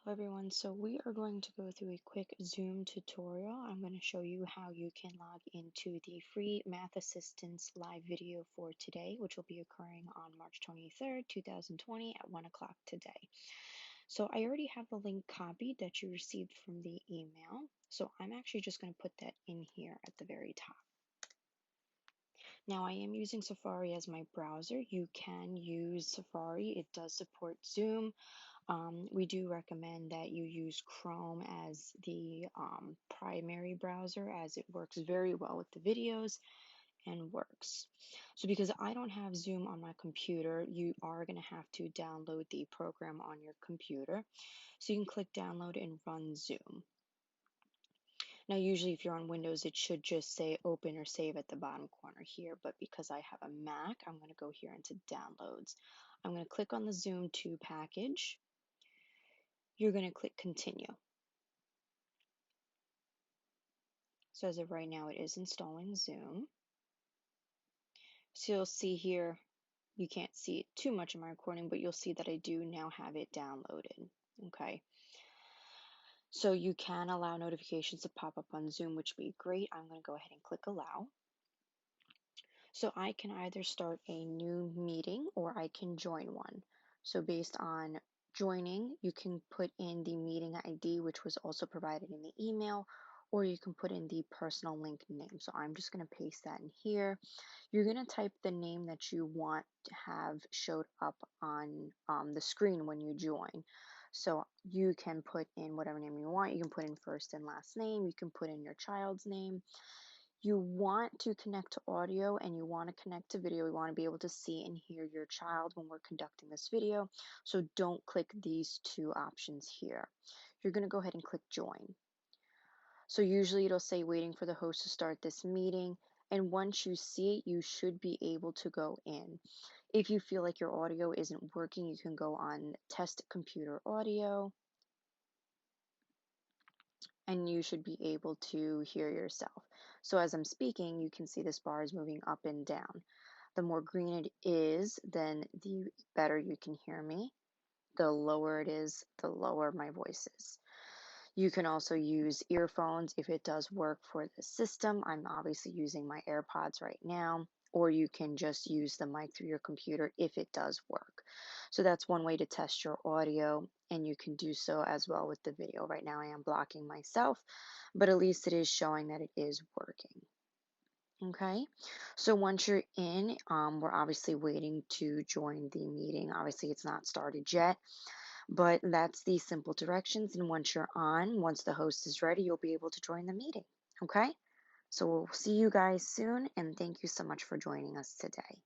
Hello everyone, so we are going to go through a quick Zoom tutorial. I'm going to show you how you can log into the free Math Assistance live video for today, which will be occurring on March 23rd, 2020 at 1 o'clock today. So I already have the link copied that you received from the email. So I'm actually just going to put that in here at the very top. Now I am using Safari as my browser. You can use Safari. It does support Zoom. We do recommend that you use Chrome as the primary browser as it works very well with the videos and works. So because I don't have Zoom on my computer, you are going to have to download the program on your computer. So you can click download and run Zoom. Now, usually if you're on Windows, it should just say open or save at the bottom corner here, but because I have a Mac, I'm going to go here into downloads. I'm going to click on the Zoom 2 package. You're going to click continue. So as of right now, it is installing Zoom. So you'll see here, you can't see it too much in my recording, but you'll see that I do now have it downloaded. Okay. So you can allow notifications to pop up on Zoom, which would be great. I'm going to go ahead and click allow. So I can either start a new meeting or I can join one. So based on joining, you can put in the meeting ID, which was also provided in the email, or you can put in the personal link name. So I'm just going to paste that in here. You're going to type the name that you want to have showed up on the screen when you join. So you can put in whatever name you want. You can put in first and last name. You can put in your child's name. You want to connect to audio and you want to connect to video. We want to be able to see and hear your child when we're conducting this video. So don't click these two options here. You're going to go ahead and click join. So usually it'll say waiting for the host to start this meeting. And once you see it, you should be able to go in. If you feel like your audio isn't working, you can go on test computer audio and you should be able to hear yourself. So as I'm speaking, you can see this bar is moving up and down. The more green it is, then the better you can hear me. The lower it is, the lower my voice is. You can also use earphones if it does work for the system. I'm obviously using my AirPods right now, or you can just use the mic through your computer if it does work. So that's one way to test your audio, and you can do so as well with the video. Right now I am blocking myself, but at least it is showing that it is working. Okay, so once you're in, we're obviously waiting to join the meeting. Obviously, it's not started yet. But that's the simple directions. And once you're on, once the host is ready, you'll be able to join the meeting. Okay? So we'll see you guys soon. And thank you so much for joining us today.